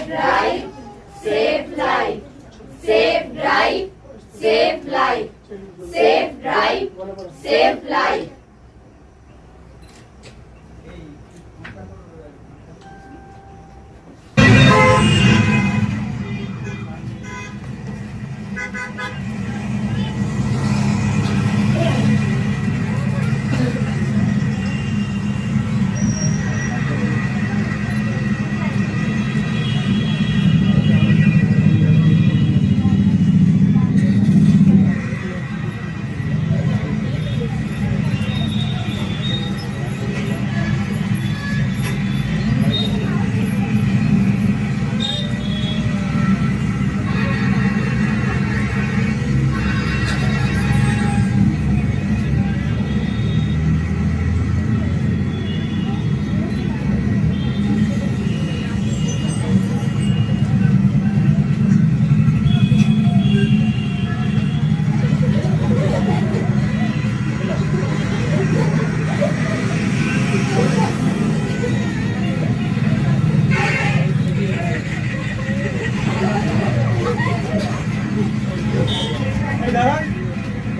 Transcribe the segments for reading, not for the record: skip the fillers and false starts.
drive, safe life. Safe drive, safe life. Safe drive, safe life.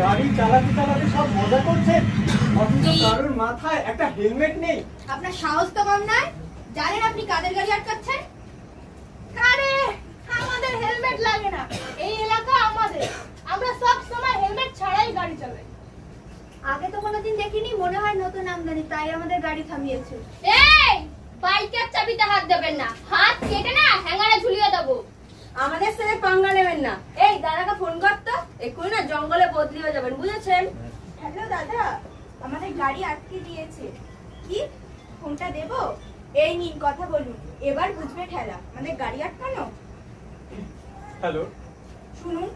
গাড়ি চালাতে চালাতে সব মজা করছেন, অথচ কারোর মাথায় একটা হেলমেট নেই। আপনার সাহস তো কম নয়। জানেন আপনি কাদের গাড়ি আটকাচ্ছেন? আরে আমাদের হেলমেট লাগে না, এই এলাকা আমাদের, আমরা সব সময় হেলমেট ছাড়াই গাড়ি চালাই। আগে তো কোনোদিন দেখিনি, মনে হয় নতুন আমদানি, তাই আমাদের গাড়ি থামিয়েছে। এই বাইকের চাবিতে হাত দেবেন না, হাত কেটে না হ্যাঙ্গারে ঝুলিয়ে দেবো। আমাদের সাথে পাঙ্গা নেবেন না। এই দাদাকে ফোন করতো, এক্ষুনি না জঙ্গলে বদলি হয়ে যাবেন, বুঝেছেন? হ্যালো দাদা, আমাদের গাড়ি আটকে দিয়েছে। কি ফোনটা দেব? এই নিন, কথা বলুন, এবার বুঝবে ঠেলা। আমাদের গাড়ি আটকানো। হ্যালো, শুনুন,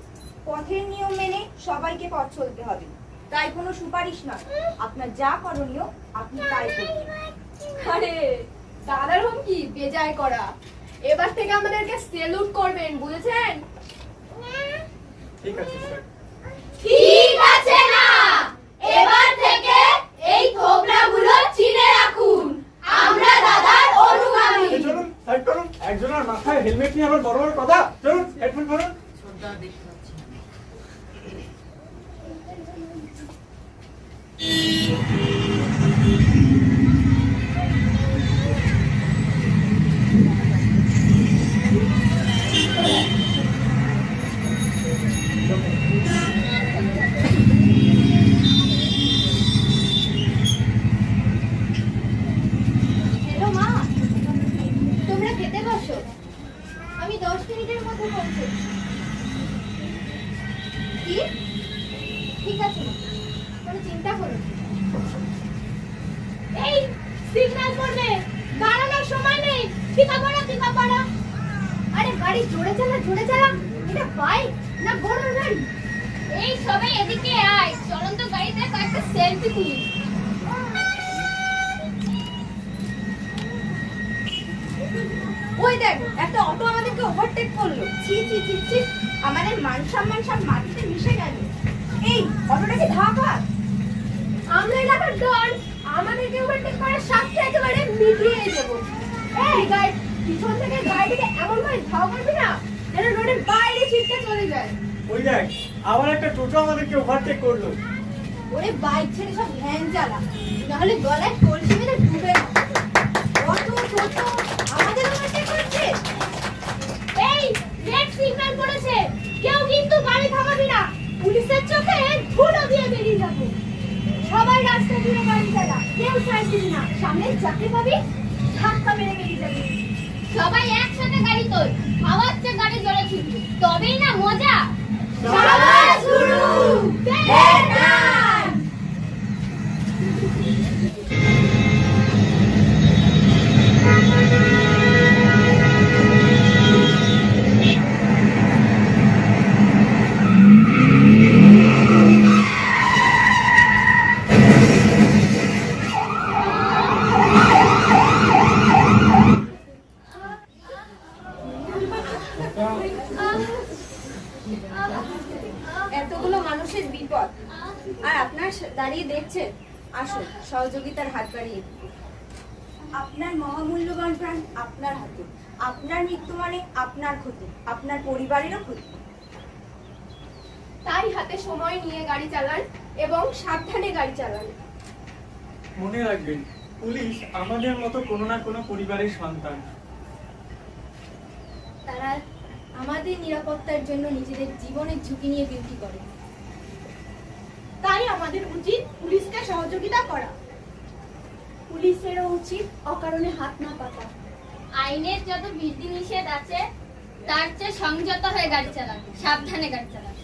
পথের নিয়ম মেনে সবাইকে পথ চলতে হবে, তাই কোনো সুপারিশ নয়। আপনার যা করণীয় আপনি তাই করুন। আরে দাদার হুমকি বেজায় করা। এবার থেকে আমাদেরকে সেলুট করবেন, বুঝেছেন? ঠিক আছে স্যার। ঠিক আছে না, এবার থেকে এই থোবড়াগুলো চিনে রাখুন, আমরা দাদার অনুগামী। চলুন সাইড করুন, একজনের মাথায় হেলমেট নিয়ে আবার বড় বড় কথা। চলুন হেডফোন পরুন। হ্যালো মা, তোমরা খেতে বসো, আমি 10 মিনিটের মধ্যে পৌঁছে। কি? ঠিক আছে মা, কোনো চিন্তা করো না। এই সিগন্যাল পড়বে, দাঁড়ানোর সময় নেই। টিকা পড়া। আরে গাড়ি জোরে চালা, এটা বাইক না গরুর গাড়ি? এই সবাই এদিকে আয়, চলন্ত গাড়িতে কয়েকটা সেলফি তুলি। ওই দেখ, একটা অটো আমাদেরকে ওভারটেক করলো। ছি, আমাদের মান সম্মান সব মাটিতে মিশে গেল। এই অটোটাকে ধাক্কা। আমরা এলাকার ডন, আমাদেরকে ওভারটেক করার সাথে একেবারে মিটিয়ে দেবো। এই গাড়ি পিছন থেকে গাড়িটাকে এমন ভাবে ধাওয়া করবি না যেন রোডের বাইরে ছিটকে চলে যায়। ওই দেখ, আবার একটা টোটো আমাদেরকে ওভারটেক করলো। ওরে বাইক ছেড়ে সব ভ্যান চালা, নাহলে গলায় কলসি বেঁধে ডুবে না। অটো টোটো আমাদের ওভারটেক করছে। এই রেড সিগন্যাল পড়েছে, কেউ কিন্তু গাড়ি থামাবি না, পুলিশের চোখে ধুলো দিয়ে বেরিয়ে যাবো। সবাই রাস্তা জুড়ে গাড়ি চালা, কেউ সাইড দিবি না, সামনে যাকে পাবি ধাক্কা মেরে বেরিয়ে যাবি। সবাই একসাথে গাড়ি তোল, আওয়াজ চেয়ে গাড়ি জোরে ছুটবে, তবেই না মজা। শাবাশ গুরু, দেড় দান। এতগুলো মানুষের বিপদ, আর আপনার দাঁড়িয়ে দেখছেন। আসুন, সহযোগিতার হাত বাড়িয়ে দিন। আপনার মহামূল্যবান প্রাণ আপনার হাতে, আপনার মৃত্যু মানে আপনার ক্ষতি, আপনার পরিবারেরও ক্ষতি। তাই হাতে সময় নিয়ে গাড়ি চালান এবং সাবধানে গাড়ি চালান। মনে রাখবেন, পুলিশ আমাদের মতো কোনো না কোনো পরিবারের সন্তান। তারা আমাদের নিরাপত্তার জন্য নিজেদের জীবনের ঝুঁকি নিয়ে ডিউটি করে। তাই আমাদের উচিত পুলিশকে সহযোগিতা করা। পুলিশেরও উচিত অকারণে হাত না পাতা। আইনের যত বিধিনিষেধ আছে তার চেয়ে সংযত হয়ে গাড়ি চালান, সাবধানে গাড়ি চালান।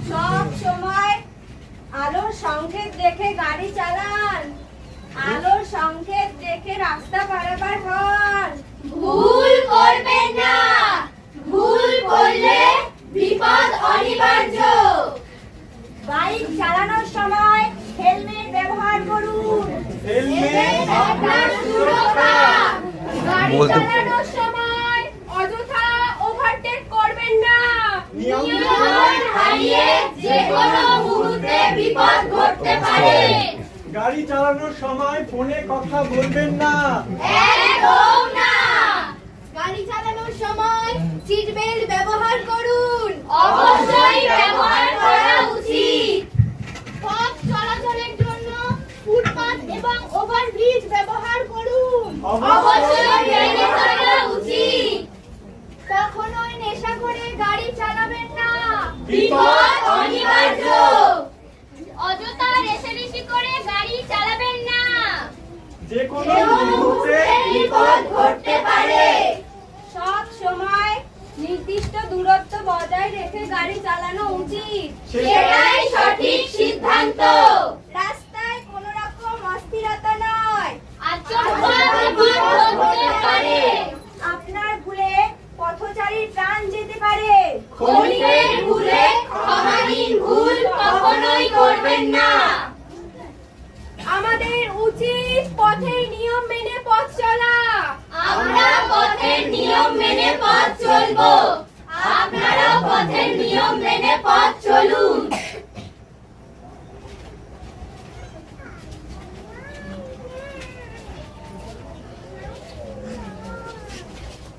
সব সময় আলোর সংকেত দেখে গাড়ি চালান, আলোর সংকেত দেখে রাস্তা পারাপার হন। ভুল করবেন না, ভুল করলে বিপদ অনিবার্য। বাইক চালানোর সময় হেলমেট ব্যবহার করুন, হেলমেট আপনার সুরক্ষা। গাড়ি চালানোর সময় অযথা ওভারটেক করবেন না। নিয়ন্ত্রণ হারিয়ে যে কোনো মুহূর্তে বিপদ ঘটতে পারে। গাড়ি চালানোর সময় ফোনে কথা বলবেন না। একদম না। গাড়ি চালানোর সময় সিট বেল্ট ব্যবহার করুন। অবশ্যই ব্যবহার করা উচিত। পথ চলাচলের জন্য ফুটপাত এবং ওভারব্রিজ ব্যবহার করুন। অবশ্যই মেনে চলা উচিত। কখনোই নেশা করে গাড়ি চালাবেন না। বিপদ অনিবার্য। অযথা রেষারেষি করে গাড়ি চালাবেন না। যে কোনো মুহূর্তে বিপদ ঘটতে পারে। সব সময় নির্দিষ্ট দূরত্ব বজায় রেখে গাড়ি চালানো উচিত। সেটাই সঠিক সিদ্ধান্ত। রাস্তায় কোনো রকম অস্থিরতা নয়। আচমকা বিপদ ঘটতে পারে। আপনার ভুলে পথচারীর প্রাণ যেতে পারে। ক্ষণিকের ভুলে ক্ষমাহীন ভুল কখনোই করবেন না। আমাদের উচিত পথের নিয়ম মেনে পথ চলা। আমরা পথের নিয়ম মেনে পথ চলবো। আপনারাও পথের নিয়ম মেনে পথ চলুন।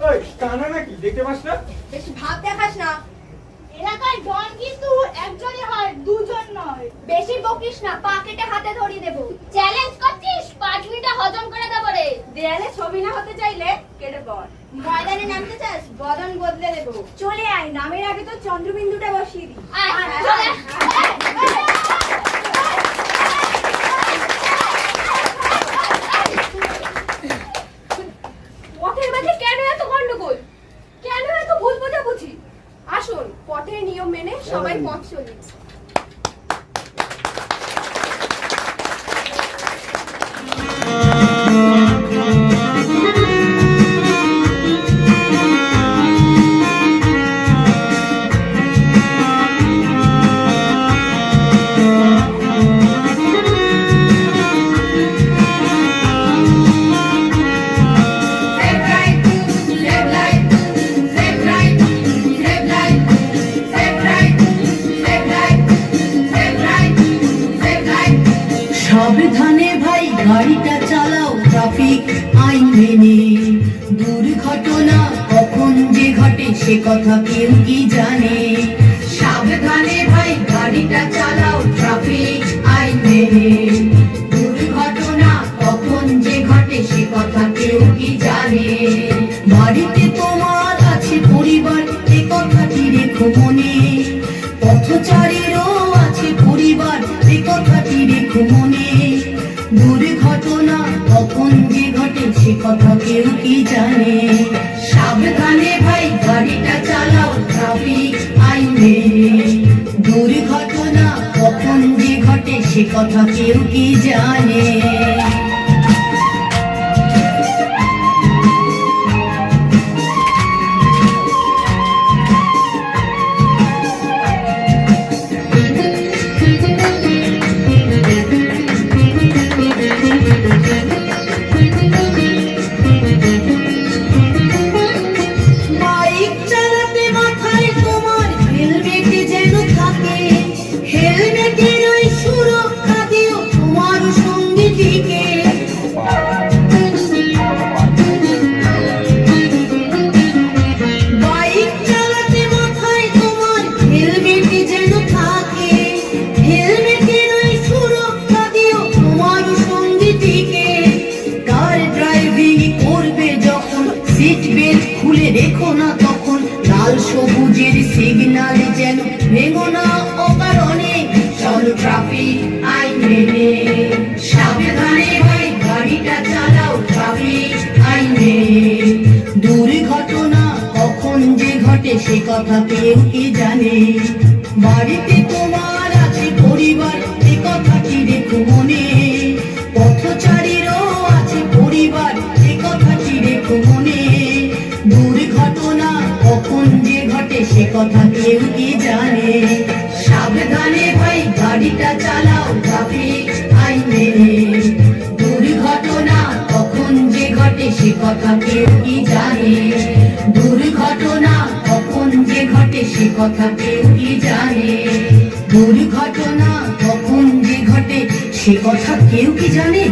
ওই কানা নাকি, দেখতে পাস না? বেশি ভাব দেখাস না। এলাকায় ডন কিন্তু একজনই হয়, দুজন নয়। বেশি বকিস না, পা কেটে হাতে ধরিয়ে দেবো। চ্যালেঞ্জ করছিস? 5 মিনিটে হজম করে দেবো রে। দেয়ালে ছবি না হতে চাইলে কেটে পড়। ময়দানে নামতে চাস, বদন বদলে দেবো। চলে আয়, নামের আগে তো চন্দ্রবিন্দুটা বসিয়ে দি। আয়, চলে। পথের মাঝে কেন এত গন্ডগোল, কেন এত ভুল বোঝাবুঝি? আসুন পথের নিয়ম মেনে সবাই পথ চলি। সাবধানে ভাই গাড়িটা চালাও ট্রাফিক আইন মেনে। দুর্ঘটনা কখন যে ঘটে সে কথা কেউ কি জানে। সাবধানে ভাই গাড়িটা চালাও ট্রাফিক আইন মেনে। দুর্ঘটনা কখন যে ঘটে সে কথা কেউ কি জানে। বাড়িতে তোমার আছে পরিবার, এ কথাটি রেখো মনে। পথচারীরও আছে পরিবার, এ কথাটি রেখো মনে। দুর্ঘটনা কখন যে ঘটে সে কথা কেউ কি জানে। সাবধানে ভাই গাড়িটা চালাও ট্রাফিক আইন মেনে। দুর্ঘটনা কখন যে ঘটে সে কথা কেউ কি জানে। বাইক চালাতে ভুলে রেখো না তখন লাল সবুজের সিগন্যাল যেন ভেঙো না অকারণে চলো ট্রাফিক আইন মেনে সাবধানে ভাই গাড়িটা চালাও ট্রাফিক আইন মেনে দুর্ঘটনা কখন যে ঘটে সে কথা কেউ কি জানে বাড়িতে তোমার আছে পরিবার এ কথাটি রেখো মনে পথচারীরও আছে পরিবার এ কথাটি রেখো মনে দুর্ঘটনা কখন যে ঘটে সে কথা কেউ কি জানে সাবধানে ভাই গাড়িটা চালাও ট্রাফিক আইন মেনে দুর্ঘটনা কখন যে ঘটে সে কথা কেউ কি জানে দুর্ঘটনা কখন যে ঘটে সে কথা কেউ কি জানে দুর্ঘটনা কখন যে ঘটে সে কথা কেউ কি জানে